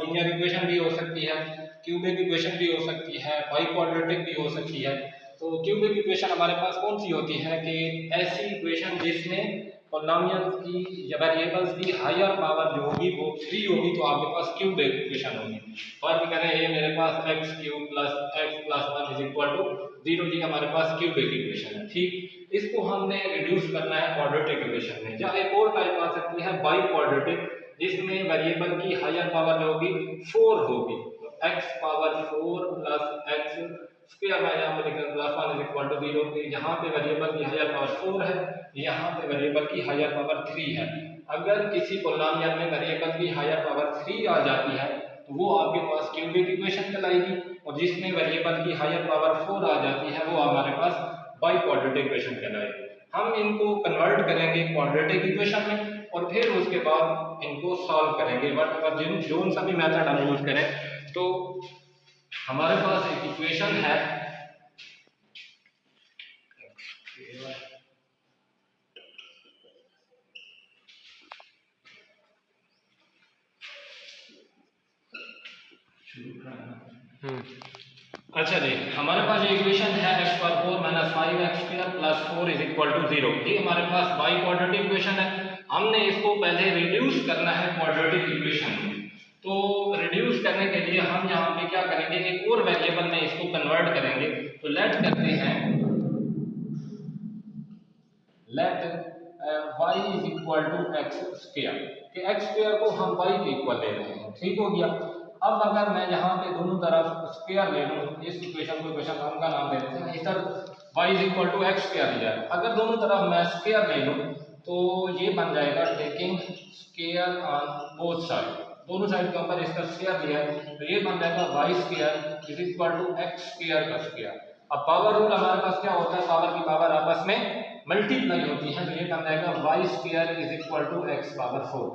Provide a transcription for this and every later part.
Linear equation भी हो सकती है, क्यूबिक इक्वेशन भी हो सकती है, बाई क्वाड्रेटिक भी हो सकती है। तो क्यूबिक इक्वेशन हमारे पास कौन सी होती है कि ऐसी इक्वेशन जिसमें पॉलिनोमियल्स की या वेरिएबल्स की हायर पावर जो होगी वो 3 होगी, तो आपके पास क्यूबिक इक्वेशन होगी। फर्क करें ये मेरे पास x cube plus x plus 1 is equal to 0, जी हमारे पास क्यूबिक इक्वेशन है। ठीक, इसको हमने रिड्यूस करना है क्वाड्रेटिक इक्वेशन में। या एक और टाइप आ सकती है बाई क्वाड्रेटिक, जिसमें वेरिएबल की हायर पावर जो होगी 4 होगी, तो x power 4 plus x square में यहाँ पे लिखेंगे प्लस 1 इज इक्वल टू 0। यहाँ पे वेरिएबल की हायर पावर 4 है, यहाँ पे वेरिएबल की हायर पावर 3 है। अगर किसी पॉलिनोमियल में वेरिएबल की हायर पावर 3 आ जाती है तो वो आपके पास क्यूबिक इक्वेशन कहलाएगी, और जिसमें वेरिएबल की हायर पावर 4 आ जाती है वो हमारे पास बाई क्वाड्रेटिक इक्वेशन कहलाएगी। हम इनको कन्वर्ट करेंगे क्वाड्रेटिक इक्वेशन में और फिर उसके बाद इनको सॉल्व करेंगे। बट अगर जो सा भी मेथड हम यूज करें तो हमारे पास एक इक्वेशन है अच्छा जी, हमारे पास ये इक्वेशन है x power 4 minus 5x square plus 4 is equal to 0। ये हमारे पास बाई क्वाड्रेटिक इक्वेशन है। हमने इसको पहले रिड्यूस करना है क्वाड्रेटिक इक्वेशन में। तो रिड्यूस करने के लिए हम यहाँ पे क्या करेंगे, एक और वेरिएबल में इसको कन्वर्ट करेंगे। तो लेट करते हैं let y is equal to x square, कि x स्क्वायर को हम y के इक्वल ले रहे हैं। ठीक हो गया। अब अगर मैं यहाँ पे दोनों तरफ स्क्वायर ले लूँ, इस इक्वेशन को इक्वेशन वन का नाम दे देते हैं, इधर y is equal to x square लिया है। अगर दोनों तरफ मैं स्क्वायर ले लूँ तो ये बन जाएगा taking square on both side, दोनों साइड के ऊपर इसका स्क्वायर लिया है, तो ये बन जाएगा y square is equal to x square का स्क्वायर। अब पावर रूल हमारे पास क्या होता है, पावर की पावर आपस में मल्टीप्लाई होती है, तो ये बन जाएगा y square is equal to x power 4।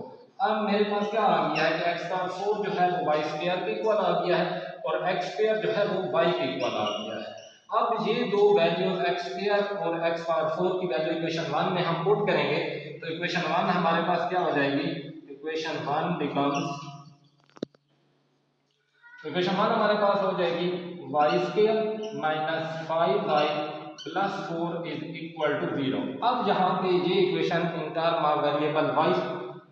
अब मेरे पास क्या आ गया है कि x पावर 4 जो है वो y स्क्वायर के इक्वल आ गया है और x स्क्वायर जो है वो y के इक्वल आ गया है। अब ये दो वैल्यूज x स्क्वायर और x पावर 4 की वैल्यू इक्वेशन 1 में हम पुट करेंगे, तो इक्वेशन 1 हमारे पास क्या हो जाएगी, इक्वेशन 1 बिकम्स, इक्वेशन 1 हमारे पास हो जाएगी y square minus 5y plus 4 is equal to 0। अब यहाँ पे ये equation in term of variable y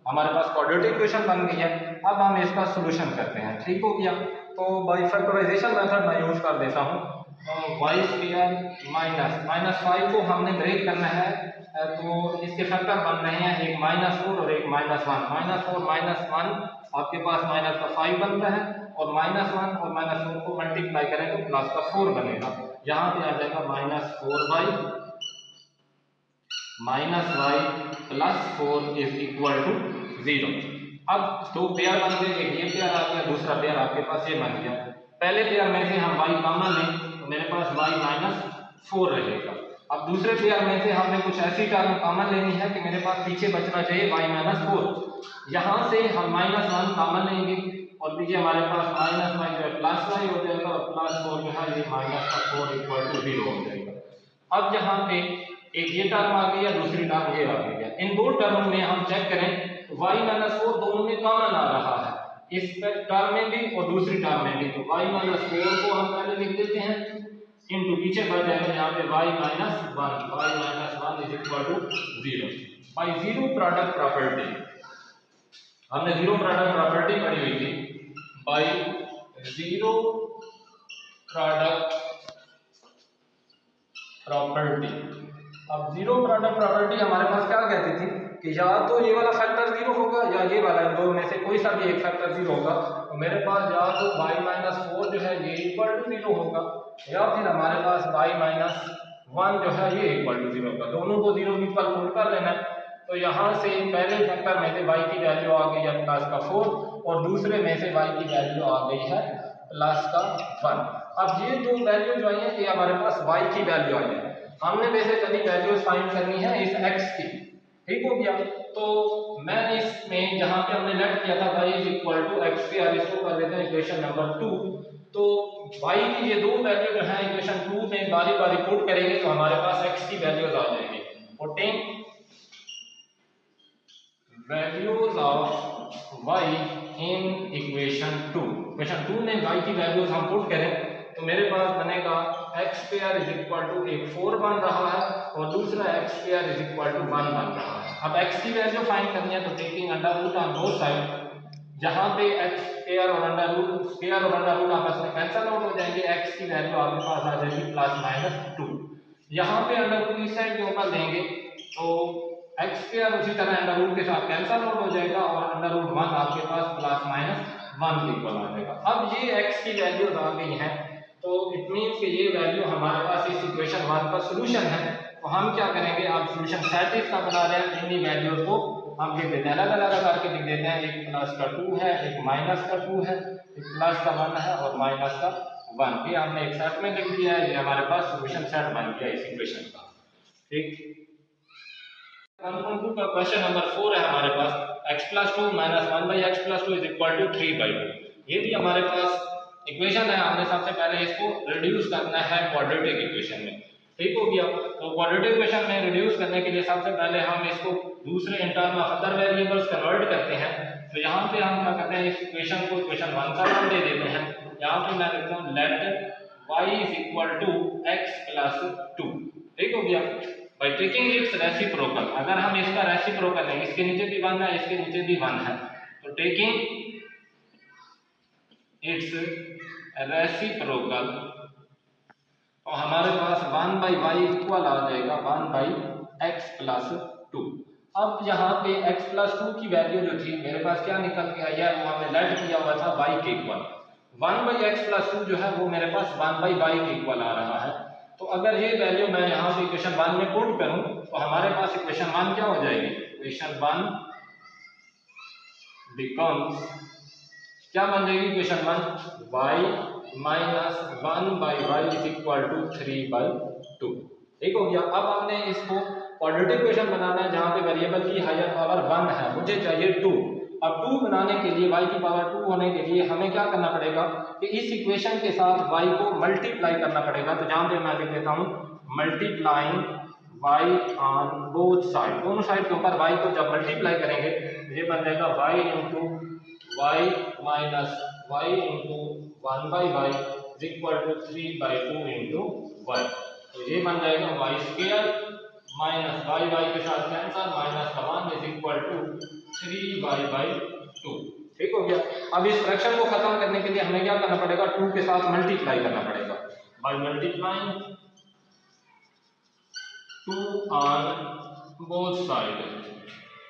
हमारे पास क्वाड्रेटिक इक्वेशन बन गई है। अब हम इसका सॉल्यूशन करते हैं। ठीक हो गया। तो बाय फैक्टराइजेशन मेथड मैं यूज कर देता हूँ। y स्क्वायर माइनस 5 को हमने ब्रेक करना है, तो इसके फैक्टर बन रहे हैं एक -4 और एक -1। -4 -1 आपके पास माइनस का 5 बनता है और -1 और -4 को मल्टीप्लाई करें तो प्लस का 4 बनेगा। यहाँ पे आ जाएगा -4y -y plus 4 is equal to 0। अब दो पेयर बन गए, एक ये पेयर आ गया, दूसरा पेयर आपके पास ये बन गया। पहले पेयर में से हम y कॉमन लें तो मेरे पास y -4 रहेगा। अब दूसरे पेयर में से हमने कुछ ऐसी टर्म कॉमन लेनी है कि मेरे पास पीछे बचना चाहिए y -4। यहाँ से हम -1 कॉमन लेंगे और पीछे हमारे पास -y जो है प्लस y हो जाएगा और प्लस 4 जो है ये -4 इक्वल टू 0 हो जाएगा। अब यहाँ पे एक ये टर्म आ गई है, दूसरी टर्म ये आ गई है। इन दो टर्म में हम चेक करें तो y -4 दोनों में कॉमन आ रहा है, इस टर्म में भी और दूसरी टर्म में भी। तो y -4 को हम पहले लिख देते हैं इनटू पीछे बढ़ जाएगा यहाँ पे y -1 is equal to 0। By zero product property, हमने जीरो प्रोडक्ट प्रॉपर्टी पढ़ी हुई थी। बाय जीरो प्रोडक्ट प्रॉपर्टी, अब जीरो प्रोडक्ट प्रॉपर्टी हमारे पास क्या कहती थी कि या तो ये वाला फैक्टर 0 होगा या ये वाला, इन दो में से कोई सा भी एक फैक्टर 0 होगा। तो मेरे पास या तो y -4 जो है ये इक्वल टू 0 होगा या फिर हमारे पास y -1 जो है ये इक्वल टू 0 होगा। दोनों को 0 की इक्वल पुट कर लेना है। तो यहाँ से पहले फैक्टर में से y की वैल्यू आ गई है प्लस का 4 और दूसरे में से y की वैल्यू आ गई है प्लस का 1। अब ये दो वैल्यू जो आई है ये हमारे पास y की वैल्यू आई है। हमने बेसिकली वैल्यूज फाइंड करनी है इस x की। ठीक हो गया। तो मैं इसमें जहां पे हमने लेट किया था y is equal to x square, इसको कर देते हैं इक्वेशन नंबर 2। तो y की ये दो वैल्यू जो है इक्वेशन 2 में बारी बारी पुट करेंगे तो हमारे पास x की वैल्यूज आ जाएगी। Putting values of y in equation equation 2 में y की वैल्यूज हम पुट करें तो मेरे पास बनेगा x square is equal to एक 4 बन रहा है और दूसरा x square is equal to 1 बन रहा है। अब x की वैल्यू फाइंड करनी है तो taking under root on both side, जहां पे x स्क्वायर और अंडर रूट आपस में कैंसिल आउट हो जाएंगे, x की वैल्यू आपके पास आ जाएगी प्लस माइनस 2। यहाँ पे अंडर रूट इस साइड के ऊपर लेंगे तो x स्क्वायर उसी तरह अंडर रूट के साथ कैंसिल आउट हो जाएगा और अंडर रूट 1 आपके पास प्लस माइनस 1 के इक्वल आ जाएगा। अब ये x की वैल्यूज आ गई हैं तो इट मींस कि ये वैल्यू हमारे पास इस इक्वेशन 1 का सॉल्यूशन है। तो हम क्या करेंगे, अब सॉल्यूशन सेट इसका बना रहे हैं, इन्हीं वैल्यूज को हम लिख देते हैं, अलग अलग करके लिख देते हैं। एक प्लस का 2 है, एक माइनस का 2 है, एक प्लस का 1 है और माइनस का 1। ये हमने एक सेट में लिख दिया है, ये हमारे पास सॉल्यूशन सेट बन गया इस इक्वेशन का। ठीक, 1.2 का क्वेश्चन नंबर 4 है हमारे पास, x + 2 - 1/x + 2 = 3/2। ये भी हमारे पास इक्वेशन है, हमने सबसे पहले इसको रिड्यूस करना है क्वाड्रेटिक इक्वेशन में। ठीक हो गया, तो क्वाड्रेटिक इक्वेशन में रिड्यूस करने के लिए सबसे पहले हम इसको दूसरे इन term of other variables convert करते हैं। तो यहाँ पे हम क्या करते हैं, इस इक्वेशन को इक्वेशन 1 का नाम दे देते हैं। यहाँ पे मैं लिखता हूँ लेट y = x + 2। ठीक हो गया, बाय टेकिंग इट्स रेसिप्रोकल। अगर हम इसका रेसिप्रोकल लें, इसके नीचे भी 1 है, इसके नीचे भी 1 है, तो टेकिंग इट्स रेसिप्रोकल तो हमारे पास 1/y इक्वल आ जाएगा 1/x + 2। अब यहाँ पे x + 2 की वैल्यू जो थी मेरे पास क्या निकल के आई है, वो हमने लेट किया हुआ था y के इक्वल। 1/x + 2 जो है वो मेरे पास 1/y के इक्वल आ रहा है। तो अगर ये वैल्यू मैं यहाँ पे इक्वेशन 1 में पुट करूँ तो हमारे पास इक्वेशन 1 क्या हो जाएगी, इक्वेशन 1 बिकम्स क्या बन जाएगी इक्वेशन 1, y - 1/y = 3/2। ठीक हो गया। अब हमने इसको क्वाड्रेटिक इक्वेशन बनाना है जहाँ पे वेरिएबल की हायर पावर 1 है, मुझे चाहिए 2। अब 2 बनाने के लिए, y की पावर 2 होने के लिए हमें क्या करना पड़ेगा कि इस इक्वेशन के साथ y को मल्टीप्लाई करना पड़ेगा। तो जहाँ पे मैं लिख देता हूँ multiplying y on both side, दोनों साइड के ऊपर y को जब मल्टीप्लाई करेंगे ये बन जाएगा y × y - y × 1/y = 3/2 × y। तो ये बन जाएगा y² - y के साथ कैंसिल -1 = 3y/2। ठीक हो गया। अब इस फ्रैक्शन को खत्म करने के लिए हमें क्या करना पड़ेगा, 2 के साथ मल्टीप्लाई करना पड़ेगा। By multiplying 2 on both side.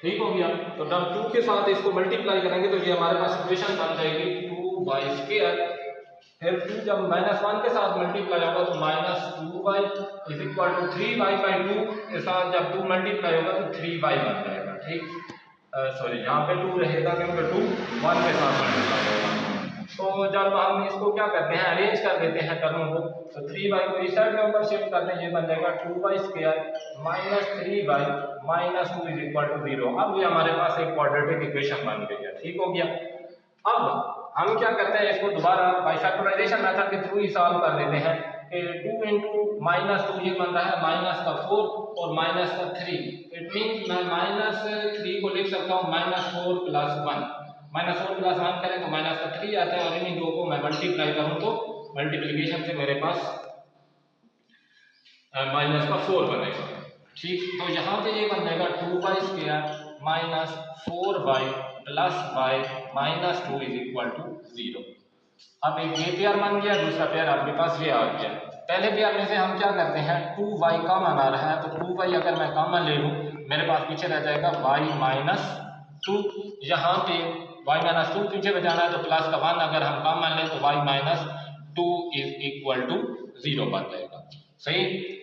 ठीक हो गया, तो जब 2 के साथ इसको मल्टीप्लाई करेंगे तो ये हमारे पास इक्वेशन बन जाएगी 2y²। फिर 2 जब -1 के साथ मल्टीप्लाई होगा तो -2y = 3y/2 के साथ जब 2 मल्टीप्लाई होगा तो 3y बन जाएगा। ठीक, सॉरी यहाँ पे 2 रहेगा क्योंकि 2 1 के साथ मल्टीप्लाई होगा। तो जब हम इसको क्या करते हैं, अरेंज कर देते हैं टर्मों को, तो 3y को इस साइड में ऊपर शिफ्ट करते हैं, ये बन जाएगा 2y² - 3y - 2 = 0। अब ये हमारे पास एक क्वाड्रेटिक इक्वेशन बन गई है। ठीक हो गया। अब हम क्या करते हैं, इसको दोबारा बाय फैक्टराइजेशन मेथड के थ्रू ही सॉल्व कर देते हैं कि 2 × -2 ये बन रहा है -4 और -3। इट मींस मैं -3 को लिख सकता हूँ -4 + 1। -4 + 1 करें तो -3 आता है और इन्हीं दो को मैं मल्टीप्लाई करूँ तो मल्टीप्लिकेशन से मेरे पास -4 बनेगा। ठीक, तो यहाँ पे ये बन जाएगा 2y² - 4y + y - 2 = 0। अब एक ये पेयर बन गया, दूसरा पेयर आपके पास ये आ गया। पहले पेयर में से हम क्या करते हैं, 2y कॉमन आ रहा है तो 2y अगर मैं कॉमन ले लूँ मेरे पास पीछे रह जाएगा y - 2। यहाँ पे y - 2 पीछे बचाना है तो प्लस का 1 अगर हम कॉमन लें तो y - 2 = 0 बन जाएगा। सही।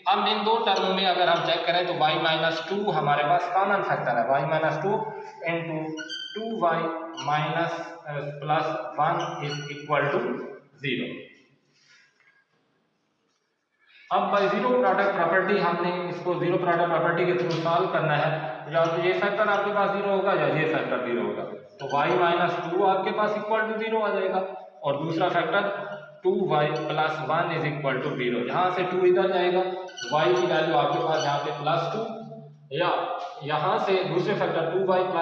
अब इन दो टर्मों में अगर हम चेक करें तो y - 2 हमारे पास कॉमन फैक्टर है, y - 2 × 2y - +1 = 0। अब बाय जीरो प्रोडक्ट प्रॉपर्टी हमने इसको जीरो प्रोडक्ट प्रॉपर्टी के थ्रू सॉल्व करना है। या तो ये फैक्टर आपके पास 0 होगा या ये फैक्टर 0 होगा, तो y - 2 आपके पास = 0 आ जाएगा और दूसरा फैक्टर 2y + 1 = 0। यहाँ से 2 इधर जाएगा, y की वैल्यू आपके पास यहाँ पे +2, या यहाँ से दूसरे फैक्टर 2y +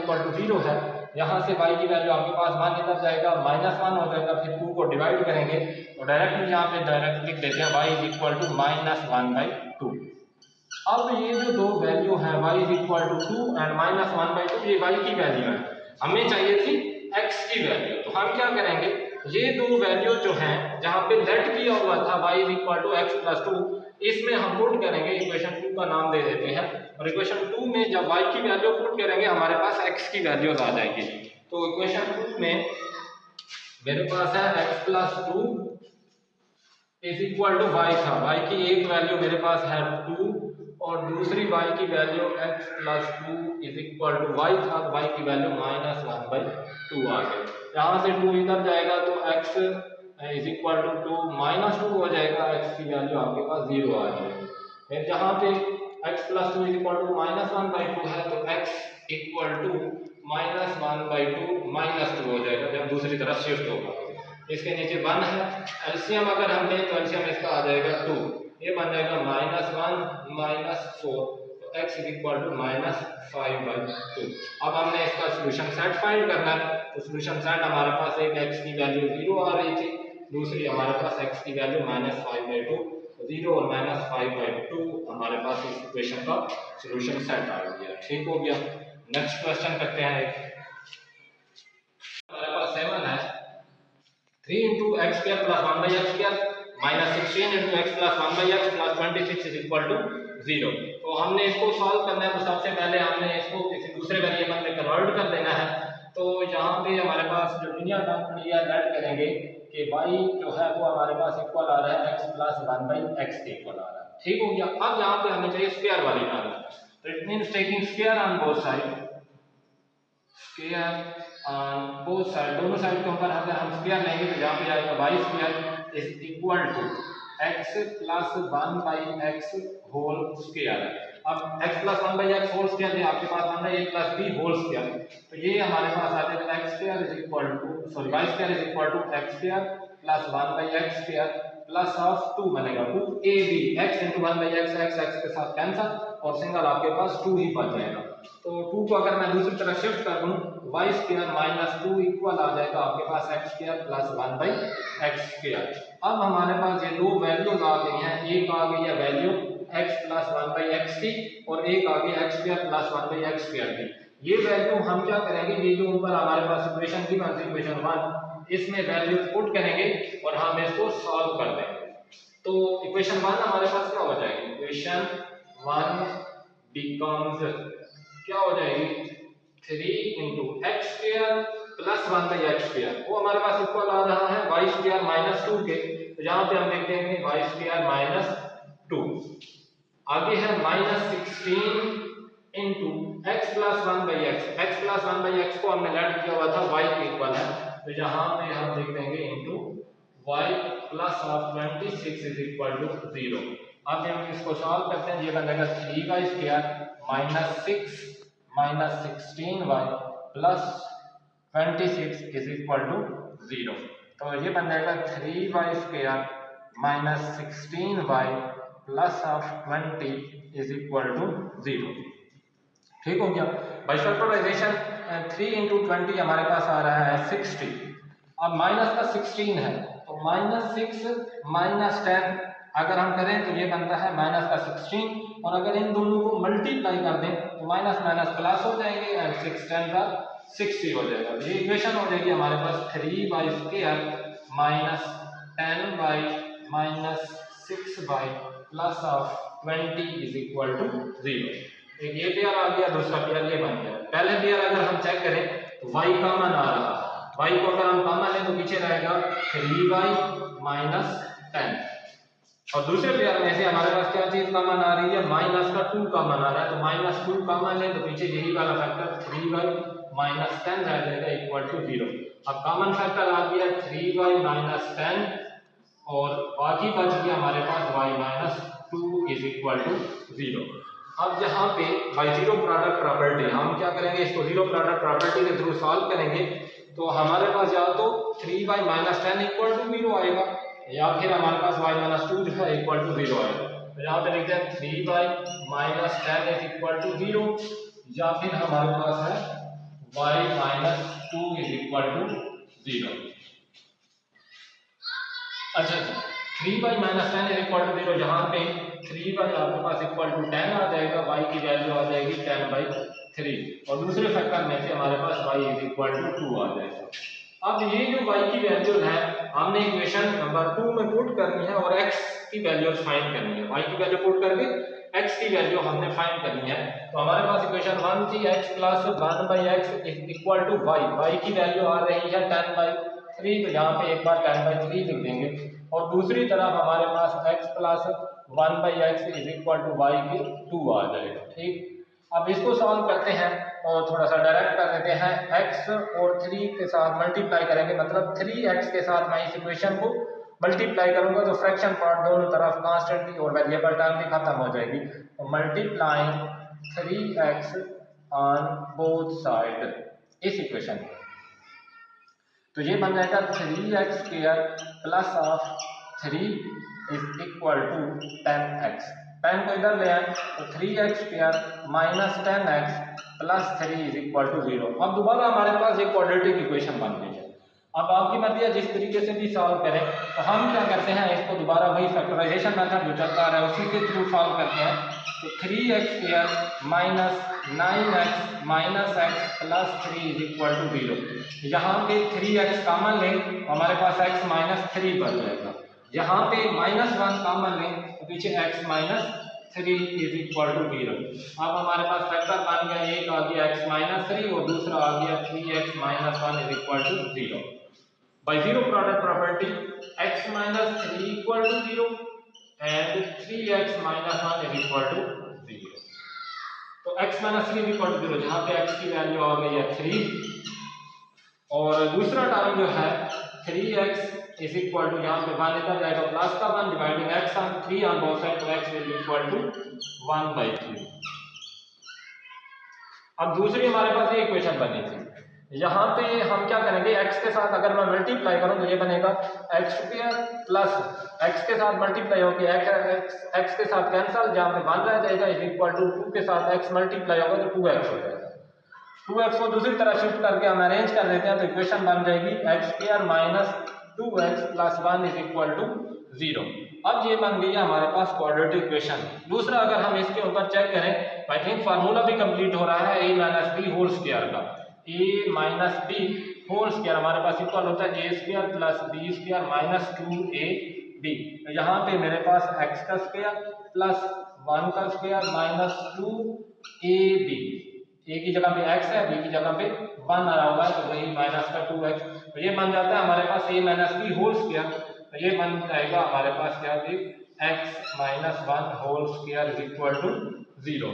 1 = 0 है यहाँ से y की वैल्यू आपके पास 1 निकल जाएगा, -1 हो जाएगा, फिर 2 को डिवाइड करेंगे तो डायरेक्टली यहाँ पे डायरेक्ट लिख देते हैं y इज इक्वल टू -1/2। अब ये जो दो वैल्यू है y is equal to 2 and -1/2, ये y की वैल्यू है, हमें चाहिए थी x की वैल्यू। तो हम क्या करेंगे, ये दो वैल्यू जो हैं जहाँ पे लेट किया हुआ था y is equal to x plus 2, इसमें हम पुट करेंगे, इक्वेशन 2 का नाम दे देते हैं, और इक्वेशन 2 में जब y की वैल्यू पुट करेंगे हमारे पास x की वैल्यूज आ जाएगी। तो इक्वेशन 2 में मेरे पास है x plus 2 is equal to y था, y की एक वैल्यू मेरे पास है 2 और दूसरी y की value x plus 2 is equal to y था, y की वैल्यू -1/2 आ गई। यहाँ से 2 इधर जाएगा तो x इज इक्वल टू 2 -2 हो जाएगा, x की वैल्यू आपके पास 0 आ जाएगी। फिर जहाँ पे x plus 2 is equal to -1/2 है तो x इक्वल टू -1/2 -2 हो जाएगा जब दूसरी तरफ शिफ्ट होगा। इसके नीचे 1 है, एलसीएम अगर हम लें तो एलसीएम इसका आ जाएगा 2, ये बन जाएगा -1 -4, तो x इज इक्वल टू -5/2। अब हमने इसका सोल्यूशन सेट फाइंड करना है, तो सोल्यूशन सेट हमारे पास एक x की वैल्यू 0 आ रही थी, दूसरी हमारे पास x की वैल्यू -5/2, 0 और -5/2 हमारे पास इस इक्वेशन का सोल्यूशन सेट आ गया। ठीक हो गया। नेक्स्ट क्वेश्चन करते हैं। हमारे पास 7 है, 3 into x square plus 1/x square minus 16 into x plus 1/x plus 26 is equal to 0। तो हमने इसको सॉल्व करना है, तो सबसे पहले हमने इसको किसी दूसरे वेरिएबल में कन्वर्ट कर देना है। तो यहाँ पे हमारे पास जो लिनियर टर्म पड़ी है लेट करेंगे कि y जो है वो हमारे पास इक्वल आ रहा है x प्लस 1/x के इक्वल आ रहा है। ठीक हो गया। अब यहाँ पे हमें चाहिए स्क्वायर वाली टर्म, तो it means taking square on both side, square on both side, दोनों साइड के ऊपर अगर हम स्क्वायर लेंगे तो यहाँ पे आएगा y square is equal to x plus 1/x whole square. अब x plus 1/x whole square है आपके पास 1/a plus b whole square, तो ये हमारे पास आ जाएगा x square is equal to y square is equal to x square plus 1/x square plus of 2 बनेगा 2ab, x into 1/x, x के साथ कैंसिल और सिंगल आपके पास 2 ही बच जाएगा। तो 2 को अगर मैं दूसरी तरफ शिफ्ट कर दूं, y स्क्वायर माइनस 2 इक्वल आ जाएगा आपके पास x square plus 1/x square. अब हमारे पास ये दो वैल्यूज आ गई हैं, एक आ गई है वैल्यू x प्लस 1/x की और एक आ गई x square plus 1/x square की। ये वैल्यू हम क्या करेंगे, ये जो ऊपर हमारे पास इक्वेशन की इक्वेशन 1, इसमें वैल्यू पुट करेंगे और हम इसको सॉल्व कर देंगे। तो इक्वेशन 1 हमारे पास क्या हो जाएगी, इक्वेशन 1 बिकम्स क्या हो जाएगी 3 into x square plus 1/x square, वो हमारे पास इक्वल आ रहा है y स्क्वायर माइनस 2 के, तो यहाँ पे हम देखते हैं कि y स्क्वायर माइनस 2, आगे है -16 into x plus 1/x, x plus 1/x को हमने लेट किया हुआ था y के इक्वल है, तो यहाँ पे हम देख देंगे into y plus of 26 is equal to 0। अब हम इसको सॉल्व करते हैं, ये बन जाएगा 3y square minus 6 minus 16y plus 26 is equal to 0। तो ये बन जाएगा 3y square minus 16y plus of 20 is equal to 0। ठीक हो गया। बाय फैक्टराइजेशन 3 into 20 हमारे पास आ रहा है 60। अब माइनस का 16 है तो -6 माइनस 10 अगर हम करें तो ये बनता है माइनस का 16, और अगर इन दोनों को मल्टीप्लाई कर दें तो माइनस माइनस प्लस हो जाएंगे एंड 6 10 का 60 हो जाएगा। ये इक्वेशन हो जाएगी हमारे पास 3y square minus 10y minus 6y plus of 20 is equal to 0। एक ये पेयर आ गया, दूसरा पेयर ये बन गया। पहले पेयर अगर हम चेक करें तो y कॉमन आ रहा है, y को अगर हम कॉमन लें तो पीछे रहेगा 3y माइनस 10, और दूसरे पेयर में से हमारे पास क्या चीज कॉमन आ रही है, माइनस का 2 कॉमन आ रहा है, तो माइनस 2 कॉमन लें तो पीछे यही वाला फैक्टर 3y माइनस 10 रह जाएगा इक्वल टू 0। अब कॉमन फैक्टर आ गया 3y माइनस 10 और बाकी बच गया हमारे पास y minus 2 is equal to 0। अब यहाँ पे बाय जीरो प्रोडक्ट प्रॉपर्टी हम क्या करेंगे, इसको जीरो प्रोडक्ट प्रॉपर्टी के थ्रू सॉल्व करेंगे, तो हमारे पास या तो 3y माइनस 10 इक्वल टू 0 आएगा, या फिर हमारे पास y माइनस 2 जो है इक्वल टू 0 आएगा। तो यहाँ पे लिखते हैं 3y minus 10 is equal to 0, या फिर हमारे पास है y minus 2 is equal to 0। अच्छा 3y minus 10 is equal to 0, जहाँ पे 3y आपके पास इक्वल टू 10 आ जाएगा, y की वैल्यू आ जाएगी 10/3 और दूसरे फैक्टर में से हमारे पास y इज इक्वल टू 2 आ जाएगा। अब ये जो y की वैल्यू है हमने इक्वेशन नंबर 2 में पुट करनी है और x की वैल्यू फाइंड करनी है। y की वैल्यू पुट करके x की वैल्यू हमने फाइंड करनी है। तो हमारे पास इक्वेशन 1 थी x plus 1/x is equal to y की वैल्यू आ रही है 10/3, तो यहाँ पे एक बार 10/3 लिख देंगे और दूसरी तरफ हमारे पास x plus 1/x is equal to y की 2 आ जाएगा। ठीक, अब इसको सॉल्व करते हैं और थोड़ा सा डायरेक्ट कर देते हैं। x और 3 के साथ मल्टीप्लाई करेंगे, मतलब 3x के साथ मैं इस इक्वेशन को मल्टीप्लाई करूंगा तो फ्रैक्शन पार्ट दोनों तरफ कांस्टेंट की और वेरिएबल टर्म भी खत्म हो जाएगी। तो multiplying 3x on both side इस इक्वेशन में, तो ये बन जाएगा 3x square plus of 3 is equal to 10x। 10 को इधर ले आए तो 3x square minus 10x plus 3 is equal to 0। अब दोबारा हमारे पास एक क्वाड्रेटिक इक्वेशन बन गई है। अब आपकी मर्जी है जिस तरीके से भी सॉल्व करें, तो हम क्या करते हैं इसको दोबारा वही फैक्टराइजेशन मेथड जो चलता रहा है उसी के थ्रू सॉल्व करते हैं। तो 3x square minus 9x minus x plus 3 is equal to 0। यहाँ पे 3x कॉमन लें हमारे पास x माइनस 3 बच जाएगा। यहाँ पे -1 कॉमन लें तो पीछे x minus 3 is equal to 0। अब हमारे पास फैक्टर बन गया, एक आ गया x माइनस 3 और दूसरा आ गया 3x minus 1 is equal to 0। By zero product property x minus 3 equal to 0 and 3x minus 1 is equal to 0। तो x minus 3 is equal to 0, जहाँ पे x की वैल्यू आ गई है 3 और दूसरा टर्म जो है 3x इज इक्वल टू, यहाँ पे 1 इधर जाएगा प्लस का 1 dividing x on 3 on both side, तो x इज इक्वल टू 1/3। अब दूसरी हमारे पास ये इक्वेशन बनी थी, यहाँ पे हम क्या करेंगे x के साथ अगर मैं मल्टीप्लाई करूं तो ये बनेगा x स्क्वायर प्लस x के साथ मल्टीप्लाई होकर x के साथ कैंसल, जहाँ पे 1 रह जाएगा इज इक्वल टू 2 के साथ x मल्टीप्लाई होगा तो 2x हो जाएगा। 2x को दूसरी तरफ शिफ्ट करके हम अरेंज कर देते हैं तो इक्वेशन बन जाएगी x square minus 2x plus 1 is equal to 0। अब ये बन गई है हमारे पास क्वाड्रेटिक इक्वेशन। दूसरा अगर हम इसके ऊपर चेक करें, आई थिंक फार्मूला भी कंप्लीट हो रहा है a minus b whole square का। a minus b whole square हमारे पास इक्वल होता है a square plus b square minus 2ab। तो यहाँ पे मेरे पास x का स्क्वायर प्लस 1 का स्क्वायर माइनस 2ab, a की जगह पे x है, b की जगह पे 1 आया हुआ है तो वही माइनस का 2x, तो ये बन जाता है हमारे पास a minus b whole square. तो ये बन जाएगा हमारे पास क्या थी x minus 1 whole square is equal to 0।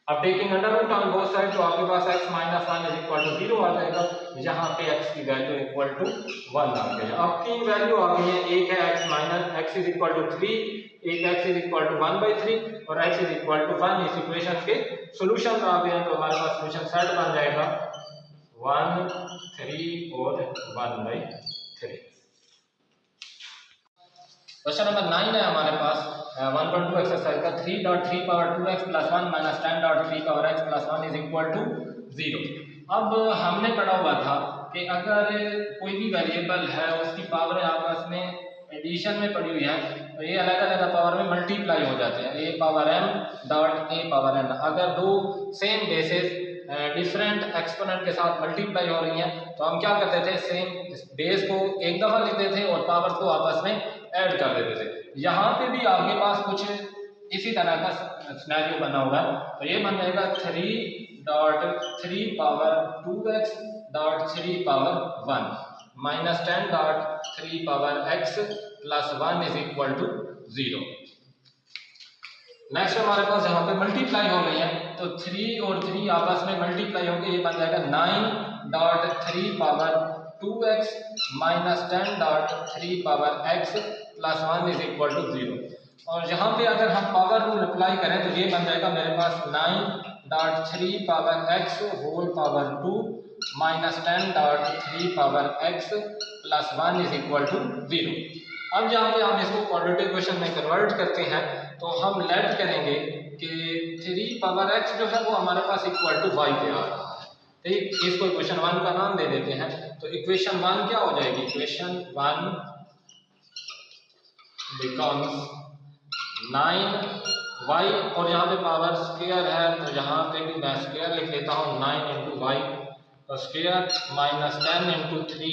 अब taking under root on both side तो आपके पास x minus 1 is equal to 0 आ जाएगा, जहाँ पे x की वैल्यू इक्वल टू 1 आ गई है। अब तीन वैल्यू आ गई है, एक है x minus x is equal to 3, एक x इज इक्वल टू 1/3 और x इज इक्वल टू 1। इस इक्वेशन के सॉल्यूशन आ गए हैं तो हमारे पास सॉल्यूशन सेट बन जाएगा 1, 3 और 1/3। क्वेश्चन नंबर 9 है हमारे पास 1.2 एक्सरसाइज का 3.3 power 2x plus 1 minus 10.3 power x plus 1 is equal to 0। अब हमने पढ़ा हुआ था कि अगर कोई भी वेरिएबल है उसकी पावर आपस में एडिशन में पड़ी हुई है तो ये अलग अलग पावर में मल्टीप्लाई हो जाते हैं, a power m dot a power n। अगर दो सेम बेसेस डिफरेंट एक्सपोनेंट के साथ मल्टीप्लाई हो रही हैं तो हम क्या करते थे, सेम बेस को एक दफ़ा लिखते थे और पावर्स को आपस में ऐड कर देते थे। यहाँ पे भी आपके पास कुछ इसी तरह का सिनेरियो बना हुआ है, तो ये बन जाएगा 3.3 power 2x dot 3 power 1 minus 10.3 power x plus 1 is equal to 0। Next हमारे पास यहाँ पे मल्टीप्लाई हो रही है तो 3 और 3 आपस में मल्टीप्लाई होकर ये बन जाएगा 9.3 power 2x minus 10.3 power x plus 1 is equal to 0। और यहाँ पे अगर हम पावर रूल अप्लाई करें तो ये बन जाएगा मेरे पास 9.3 power x whole power 2 minus 10.3 power x plus 1 is equal to 0। अब जहाँ पे हम इसको क्वाड्रेटिक इक्वेशन में कन्वर्ट करते हैं तो हम लेट करेंगे कि 3 पावर x जो है वो हमारे पास इक्वल टू y पे आ रहा है। तो इसको इक्वेशन 1 का नाम दे देते हैं। तो इक्वेशन 1 क्या हो जाएगी, इक्वेशन 1 बिकम्स 9y, और यहाँ पे पावर स्क्वायर है तो यहाँ पे भी मैं स्क्वायर लिख लेता हूँ, 9 into y square minus 10 into 3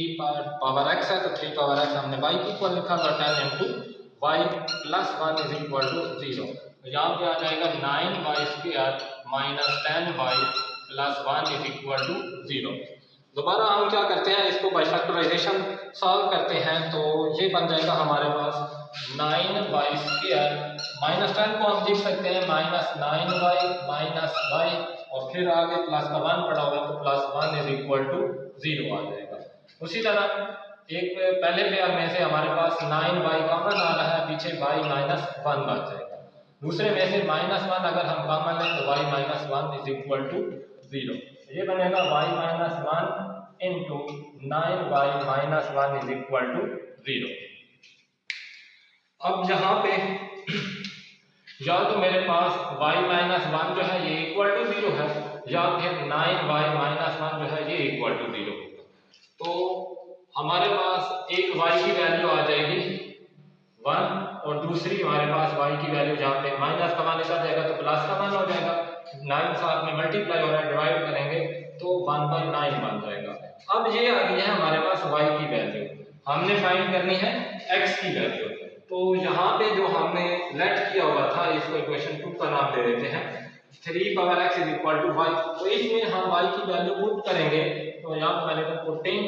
power x है तो 3 पावर x हमने y की इक्वल लिखा, तो 10 into y plus 1 is equal to 0। तो यहाँ पे आ जाएगा 9y square minus 10y plus 1 is equal to 0। दोबारा हम क्या करते हैं, इसको बाय फैक्टराइजेशन सॉल्व करते हैं, तो ये बन जाएगा हमारे पास 9y स्क्वायर माइनस 10 को हम लिख सकते हैं माइनस 9y माइनस y, और फिर आगे प्लस का 1 पड़ा होगा तो प्लस 1 इज इक्वल टू 0 आ जाएगा। उसी तरह एक पहले पेयर में से हमारे पास 9y कॉमन आ रहा है, पीछे y माइनस 1 बच जाएगा। दूसरे में से माइनस 1 अगर हम कॉमन लें तो y minus 1 is equal to 0। ये बनेगा y minus 1 into 9y minus 1 is equal to 0। अब यहाँ पे या तो मेरे पास y माइनस 1 जो है ये इक्वल टू 0 है, या फिर 9y माइनस 1 जो है ये इक्वल टू 0 होगा। तो हमारे पास एक y की वैल्यू आ जाएगी 1, और दूसरी हमारे पास y की वैल्यू जहाँ पे माइनस का मान आ जाएगा तो प्लस का मान हो जाएगा, 9 साथ में मल्टीप्लाई हो रहा है, डिवाइड करेंगे तो 1/9 बन जाएगा। अब ये आ गई है हमारे पास y की वैल्यू, हमने फाइंड करनी है x की वैल्यू। तो यहाँ पे जो हमने लेट किया हुआ था इसको इक्वेशन 2 का नाम दे देते हैं, 3 power x is equal to y। तो इसमें हम y की वैल्यू पुट करेंगे, तो यहाँ पे मैंने putting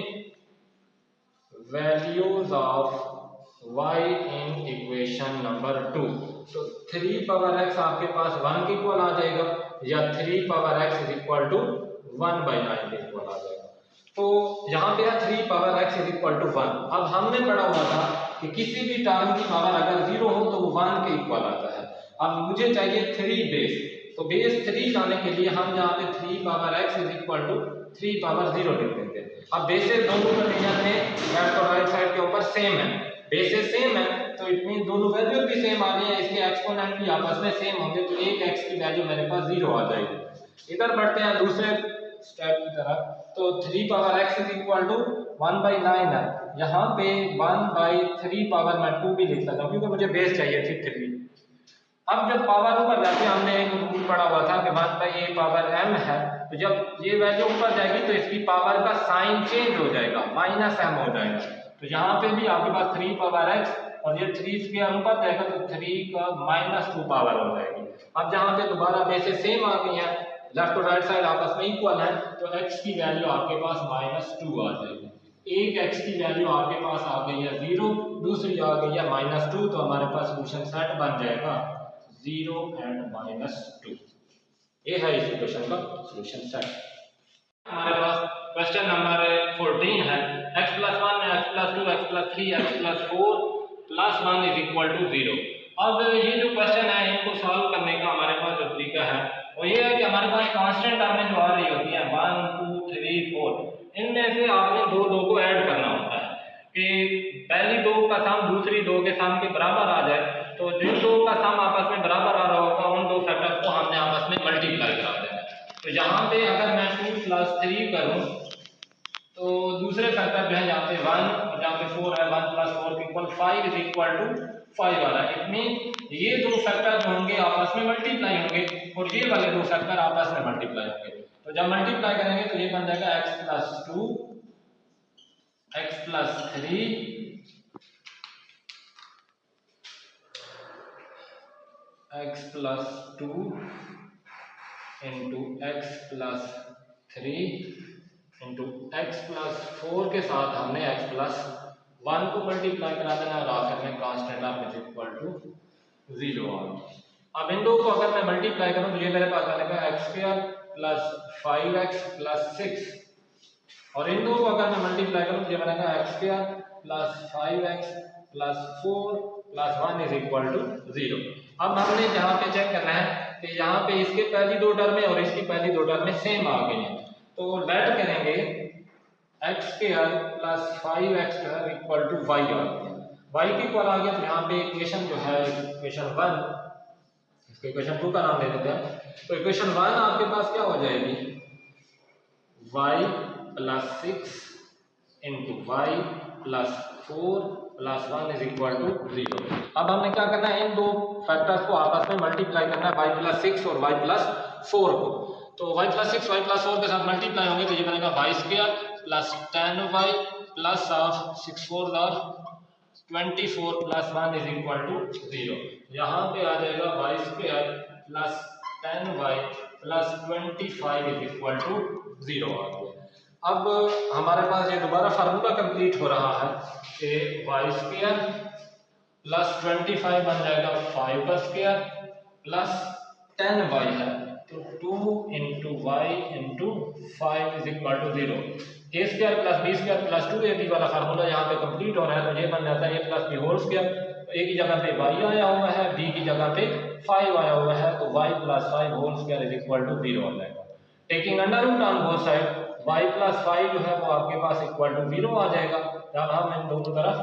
values of y in equation number 2। तो 3 पावर x आपके पास 1 के इक्वल आ जाएगा, या 3 power x is equal to 1/9 के इक्वल आ जाएगा। तो यहाँ पे 3 power x is equal to 1। अब हमने पढ़ा हुआ था कि किसी भी टर्म की पावर अगर 0 हो तो वो 1 के इक्वल आता है। अब मुझे चाहिए 3 बेस, तो बेस 3 लाने के लिए हम यहाँ पे 3 power x is equal to 3 power 0 लिख देंगे। अब बेसेस दोनों कंडीशन में लेफ्ट और राइट साइड के ऊपर सेम है, बेसेस सेम है तो इट मीन दोनों वैल्यू भी सेम आ रही है, इसके एक्सपोनेंट भी आपस में सेम होंगे, तो एक x की वैल्यू मेरे पास 0 आ जाएगी। इधर बढ़ते हैं दूसरे स्टेप की तरफ, तो 3 power x is equal to 1/9 है, यहाँ पे 1/3 पावर मैं 2 भी लिख सकता हूँ क्योंकि मुझे बेस चाहिए थी 3। अब जब पावर ऊपर जाती है, हमने एक रूल पढ़ा हुआ था कि 1/a पावर m है, तो जब ये वैल्यू ऊपर जाएगी तो इसकी पावर का साइन चेंज हो जाएगा, -m हो जाएगा। तो यहाँ पे भी आपके पास 3 पावर x और ये 3 स्क्वायर ऊपर जाएगा तो 3 का -2 पावर हो जाएगी। अब जहाँ पे दोबारा बेसेस सेम आ गई है, लेफ्ट और राइट साइड आपस में इक्वल है, तो x की वैल्यू आपके पास -2 आ जाएगी। एक x की वैल्यू आपके पास आ गई है 0, दूसरी आ गई है -2, तो हमारे पास सोल्यूशन सेट बन जाएगा 0 एंड -2। ये है इस इक्वेशन का सोल्यूशन सेट। हमारे पास क्वेश्चन नंबर 14 है, x + 1 x + 2 x + 3 x + 4 + 1 is equal to 0। अब ये जो क्वेश्चन है इनको सॉल्व करने का हमारे पास जो तरीका है वो ये है कि हमारे पास कांस्टेंट टर्में जो आ रही होती हैं 1 2 3 4, इनमें से आपने दो को ऐड करना होता है कि पहली दो का सम दूसरी दो के सम के बराबर आ जाए। तो जिन दो का सम आपस में बराबर आ रहा होगा उन दो फैक्टर को हमने आपस में मल्टीप्लाई करा देना। तो यहाँ पे अगर मैं 2 + 3 करूँ तो दूसरे फैक्टर जो है यहाँ पे 1 और यहाँ पे 4 है, 1 + 4 = 5 इज इक्वल टू 5 आ रहा है। इट मीन ये दो फैक्टर जो होंगे आपस में मल्टीप्लाई होंगे और ये वाले दो फैक्टर आपस में मल्टीप्लाई होंगे। तो जब मल्टीप्लाई करेंगे तो ये बन जाएगा x + 2 x + 3 x + 2 into x + 3 into x + 4 के साथ हमने x + 1 को मल्टीप्लाई करा देना और आखिर में constant of is equal to 0 आ गया। अब इन दो को अगर मैं मल्टीप्लाई करूं तो ये मेरे पास बनेगा x² + 5x + 6, और इन दो को अगर मैं मल्टीप्लाई करूं तो ये बनेगा x² + 5x + 4 + 1 is equal to 0। अब हमने यहाँ पे चेक करना है कि यहाँ पे इसके पहली दो टर्में और इसकी पहली दो टर्में सेम आ गई हैं, तो लेट करेंगे x² + 5x² = y आ गया। y के इक्वल आ गया तो यहाँ पे इक्वेशन जो है इक्वेशन 1, इसको इक्वेशन 2 का नाम दे देते हैं। तो इक्वेशन 1 आपके पास क्या हो जाएगी, y plus 6 into y plus 4 plus 1 is equal to 0। अब हमने क्या करना है, इन दो फैक्टर्स को आपस में मल्टीप्लाई करना है, वाई प्लस 6 और वाई प्लस 4 को। तो वाई प्लस 6 वाई प्लस 4 के साथ मल्टीप्लाई होंगे तो ये बनेगा y square plus 10y plus of 6 4 और 24 प्लस 1 इज इक्वल टू 0। यहाँ पे आ जाएगा y square plus 10y plus 25 is equal to 0 आ गया। अब हमारे पास ये दोबारा फार्मूला कंप्लीट हो रहा है कि वाई स्क्वायर प्लस 25 बन जाएगा 5 का स्क्वायर प्लस 10y है तो 2 into y into 5 is equal to 0। A square plus b square plus 2ab वाला फार्मूला यहाँ पे कंप्लीट हो रहा है तो ये बन जाता है ए प्लस बी होल स्क्वायर। तो ए की जगह पे y आया हुआ है, b की जगह पे 5 आया हुआ है तो y plus 5 whole square is equal to 0 आ जाएगा। Taking under root on both side y plus 5 जो है वो आपके पास इक्वल टू 0 आ जाएगा जब हम इन दोनों तरफ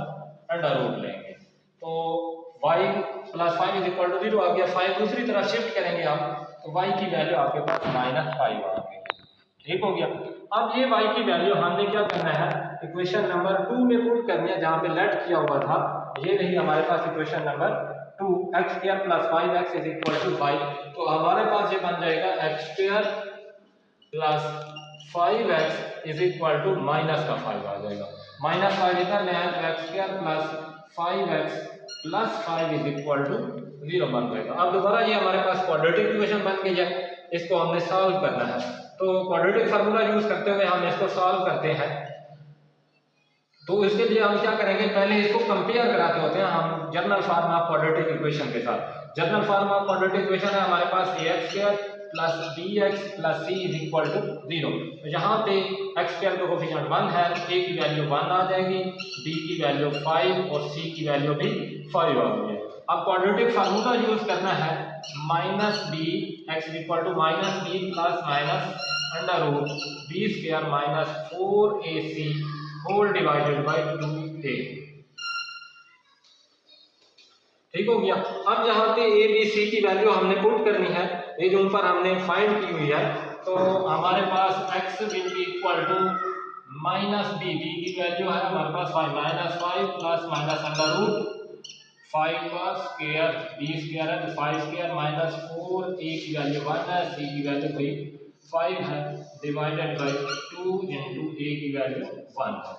अंडर रूट लेंगे। तो y plus 5 is equal to 0 आ गया। 5 दूसरी तरफ शिफ्ट करेंगे आप तो y की वैल्यू आपके पास -5 आ गई। ठीक हो गया। अब ये y की वैल्यू हमने क्या करना है, इक्वेशन नंबर 2 में पुट करनी है जहां पे लेट किया हुआ था। ये रही हमारे पास equation number 2, x² plus 5x is equal to 5। तो हमारे पास ये बन जाएगा x² plus 5x is equal to minus का 5 आ जाएगा। -5 इधर ले आए तो x² plus 5x plus 5 is equal to 0 बन जाएगा। अब दोबारा ये हमारे पास क्वाड्रेटिक इक्वेशन बन गई है, इसको हमने सॉल्व करना है। तो क्वाड्रेटिक फार्मूला यूज करते हुए हम इसको सॉल्व करते हैं। तो इसके लिए हम क्या करेंगे, पहले इसको कंपेयर कराते होते हैं हम general form of quadratic equation के साथ। General form of quadratic equation है हमारे पास ax² plus bx plus c is equal to 0। तो यहाँ पे x² का कोफिशिएंट 1 है, a की वैल्यू 1 आ जाएगी, b की वैल्यू 5 और c की वैल्यू भी 5 आ गई है। अब क्वाड्रेटिक फार्मूला यूज करना है -b x equal to -b plus minus under root b square minus 4ac whole divided by 2a। ठीक हो गया। अब यहाँ पे a b c की वैल्यू हमने पुट करनी है, ये जो ऊपर हमने फाइंड की हुई है। तो हमारे पास x will be equal to -b, b की वैल्यू है हमारे पास 5 -5 प्लस माइनस अंडर रूट 5 का स्क्वायर b स्क्वायर है तो 5 स्क्वायर माइनस 4 a की वैल्यू 1 है, c की वैल्यू भी 5 है डिवाइडेड बाय 2 इंटू a की वैल्यू 1 है।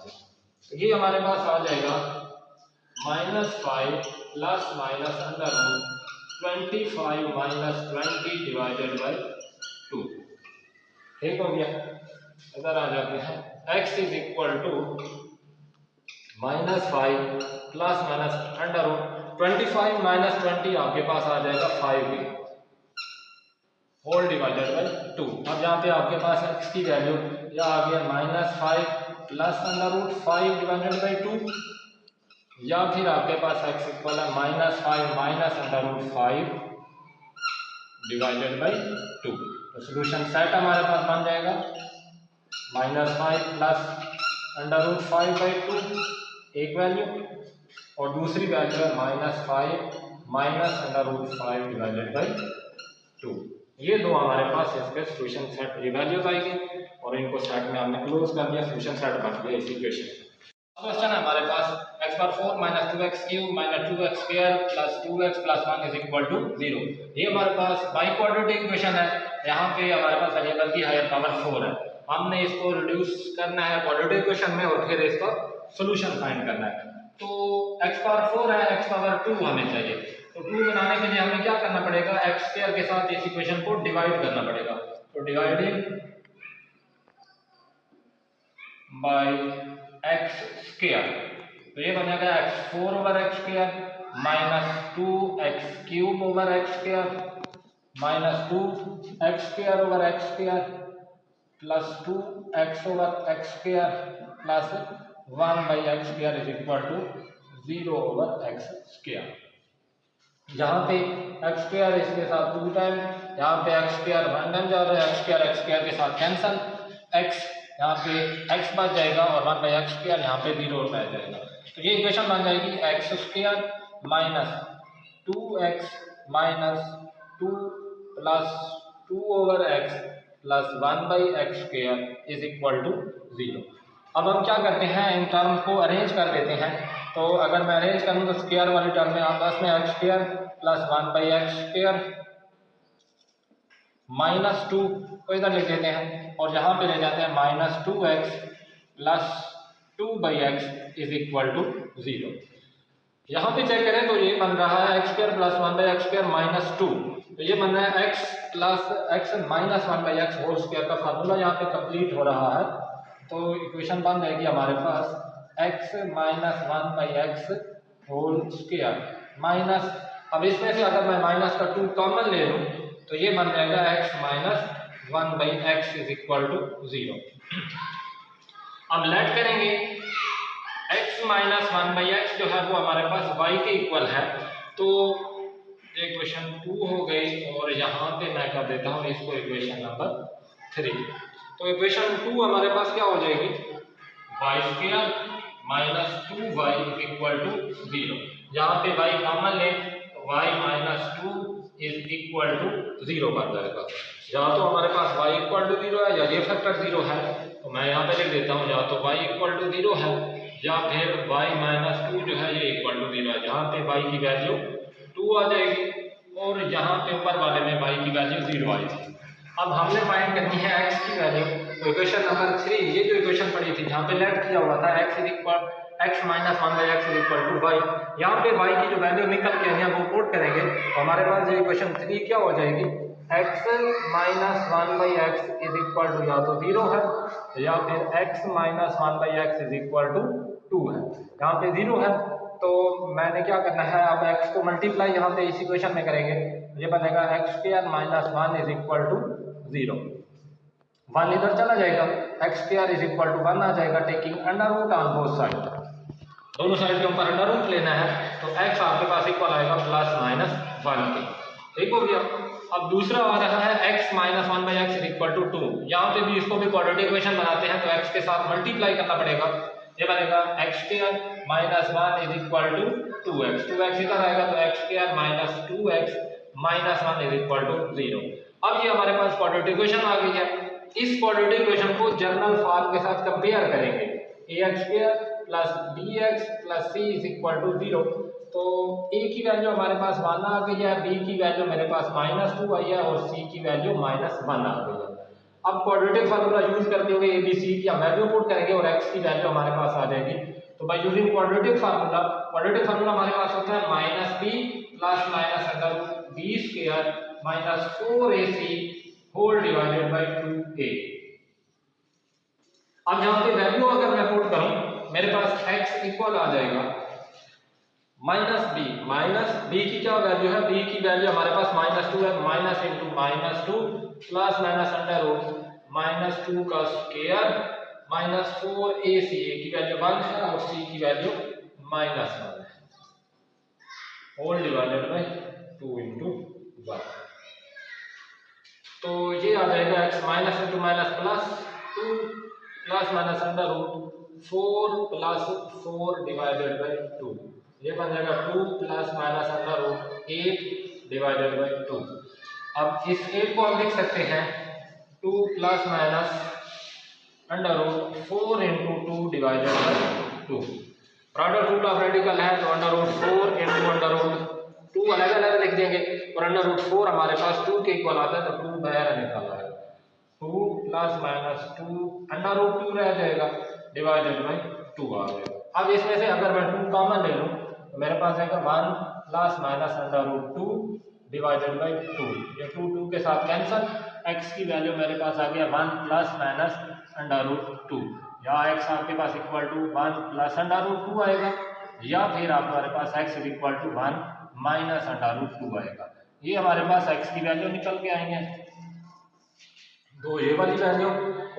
तो ये हमारे पास आ जाएगा -5 plus minus under root 25 minus 20 divided by 2। ठीक हो गया। इधर आ जाते हैं, x is equal to -5 plus minus under root 25 minus 20 आपके पास आ जाएगा 5 होल डिवाइडेड बाय 2। अब यहाँ पे आपके पास x की वैल्यू यह आ गया -5 plus under root 5 divided by 2, या फिर आपके पास x इक्वल है -5 minus under root 5 divided by 2। तो सोल्यूशन सेट हमारे पास बन जाएगा -5 प्लस अंडर रूट 5 बाई 2 एक वैल्यू और दूसरी वैल्यू है -5 minus under root 5 divided by 2। ये दो हमारे पास इसके सोल्यूशन सेट ये वैल्यूज आएगी और इनको सेट में हमने क्लोज कर दिया, सोल्यूशन सेट बन गया इस इक्वेशन। क्वेश्चन है हमारे पास x/4 - 2x³ - 2x² + 2x + 1 = 0। ये हमारे पास बाई क्वाड्रेटिक इक्वेशन है। यहाँ पे हमारे पास वेरिएबल की हायर पावर 4 है, हमने इसको रिड्यूस करना है क्वाड्रेटिक इक्वेशन में और फिर इसका सॉल्यूशन फाइंड करना है। तो x/4 है, x/2 हमें चाहिए। तो 2 बनाने के लिए हमें क्या करना पड़ेगा, x² के साथ इस इक्वेशन को डिवाइड करना पड़ेगा। तो डिवाइडिंग बाय x², तो ये बनेगा x4/x² - 2x³ - 2x²/x² plus 2x/x² plus 1/x² = 0/x²। यहाँ पे x² इसके साथ 2 टाइम, यहाँ पे x² 1 टाइम जा रहा है, x² के साथ कैंसल, x यहाँ पे x बच जाएगा और 1/x² यहाँ पे 0 रह जाएगा। तो ये इक्वेशन बन जाएगी x² - 2x - 2 plus 2/x plus 1/x² is equal to 0। अब हम क्या करते हैं, इन टर्म्स को अरेंज कर देते हैं। तो अगर मैं अरेंज करूँ तो स्क्वायर वाली टर्म में आपस में x² प्लस 1/x² -2 को इधर लिख देते हैं और यहाँ पे ले जाते हैं -2x plus 2/x is equal to 0। यहाँ पे चेक करें तो ये बन रहा है x² प्लस 1/x² -2, तो ये बन रहा है x plus x minus 1/x whole square का फार्मूला यहाँ पे कंप्लीट हो रहा है। तो इक्वेशन बन जाएगी हमारे पास x minus 1/x whole square minus, अब इसमें से अगर मैं माइनस का 2 कॉमन ले लूँ तो ये बन जाएगा x minus 1/x is equal to 0। अब लेट करेंगे x माइनस 1/x जो है वो हमारे पास y के इक्वल है, तो इक्वेशन 2 हो गई और यहाँ पे मैं कर देता हूँ इसको इक्वेशन नंबर 3। तो इक्वेशन 2 हमारे पास क्या हो जाएगी, y² minus 2y is equal to 0। यहाँ पे y कॉमन ले तो y minus 2 is equal to 0 बन जाएगा। या तो हमारे पास y इक्वल टू 0 है या ये फैक्टर 0 है, तो मैं यहाँ पे लिख देता हूँ या तो y इक्वल टू 0 है या फिर y माइनस 2 जो है ये इक्वल टू 0 है। यहाँ पे y की वैल्यू 2 आ जाएगी और यहाँ पे ऊपर वाले में y की वैल्यू 0 आई थी। अब हमने फाइंड करनी है x की वैल्यू, तो इक्वेशन नंबर 3 ये जो इक्वेशन पड़ी थी जहाँ पे लेट किया हुआ था x minus 1/x is equal to y, यहाँ पे y की जो वैल्यू निकल के है वो पुट करेंगे तो हमारे पास ये इक्वेशन 3 क्या हो जाएगी, x minus 1/x is equal to या तो 0 है या फिर x minus 1/x is equal to 2 है। यहाँ पे 0 है तो मैंने क्या करना है, अब x को मल्टीप्लाई यहाँ पे इस इक्वेशन में करेंगे, ये बनेगा x² minus 1 is equal to 0। 1 इधर चला जाएगा, x² इज इक्वल टू 1 आ जाएगा, taking under root on both side, दोनों साइड के ऊपर अंडर रूट लेना है तो x आपके पास इक्वल आएगा प्लस माइनस 1 के। ठीक हो गया। अब दूसरा आ रहा है x minus 1/x is equal to 2, यहाँ पे भी इसको भी क्वाड्रेटिक इक्वेशन बनाते हैं तो x के साथ मल्टीप्लाई करना पड़ेगा, ये बनेगा x² minus 1 is equal to 2x, 2x इधर आएगा तो x² minus 2x minus 1 is equal to 0। अब ये हमारे पास क्वाड्रेटिक इक्वेशन आ गई है, इस क्वाड्रेटिक इक्वेशन को जनरल फॉर्म के साथ कंपेयर करेंगे, ax² plus bx plus c is equal to 0। तो a की वैल्यू हमारे पास 1 आ गई है, b की वैल्यू मेरे पास -2 आई है और c की वैल्यू -1 आ गई है। अब क्वाड्रेटिक फार्मूला यूज करते हुए a b c की हम वैल्यू पुट करेंगे और x की वैल्यू हमारे पास आ जाएगी। तो बाय यूजिंग क्वाड्रेटिक फार्मूला हमारे पास होता है -b plus minus under b square minus 4ac whole divided by 2a। अब यहाँ पे वैल्यू अगर मैं पुट करूं मेरे पास x इक्वल आ जाएगा माइनस b की क्या वैल्यू है, b की वैल्यू हमारे पास -2 है, minus into -2 plus minus under root -2 का स्क्वायर माइनस 4ac, a की वैल्यू 1 है और c की वैल्यू -1 है, होल डिवाइडेड बाय 2 इंटू 1। तो ये आ जाएगा x minus into minus plus 2 plus minus under root 4 plus 4 divided by 2, ये बन जाएगा 2 plus minus under root 8 divided by 2। अब इस 8 को हम लिख सकते हैं 2 plus minus under root 4 into 2 divided by 2। Product root of radical है तो under root 4 into under root 2 अलग अलग लिख देंगे और अंडर रूट 4 हमारे पास 2 के इक्वल आता है तो 2 बाहर निकाला है, 2 प्लस माइनस 2 अंडर रूट 2 रह जाएगा डिवाइडेड बाय 2 आ जाएगा। अब इसमें से अगर मैं 2 कॉमन ले लूँ तो मेरे पास आएगा 1 plus minus under root 2 divided by 2, ये 2 के साथ कैंसल, x की वैल्यू मेरे पास आ गया 1 प्लस माइनस अंडर रूट 2, या x आपके पास equal to 1 plus under root 2 आएगा या फिर हमारे पास x equal to 1 minus under root 2 आएगा। ये हमारे पास x की वैल्यू निकल के आई है, 2 ये वाली वैल्यू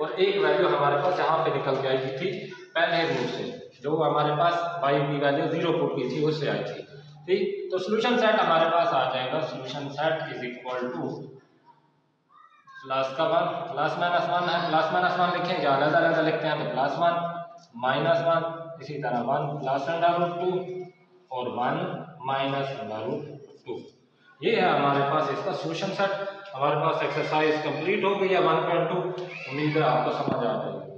और एक वैल्यू हमारे पास यहाँ पे निकल के आई थी पहले रूट से, जो हमारे पास y की वैल्यू 0 पुट की थी उससे आई थी। ठीक, तो सॉल्यूशन सेट हमारे पास आ जाएगा, solution set is equal two plus का 1 प्लस माइनस 1 है, प्लस माइनस 1 लिखेंगे अलग अलग लिखते हैं तो प्लस 1 माइनस 1, इसी तरह 1 प्लस अंडर रूट 2 और 1 माइनस अंडर रूट 2। ये है हमारे पास इसका सॉल्यूशन सेट। हमारे पास एक्सरसाइज कंप्लीट हो गई है 1.2। उम्मीद है आपको समझ आ गई।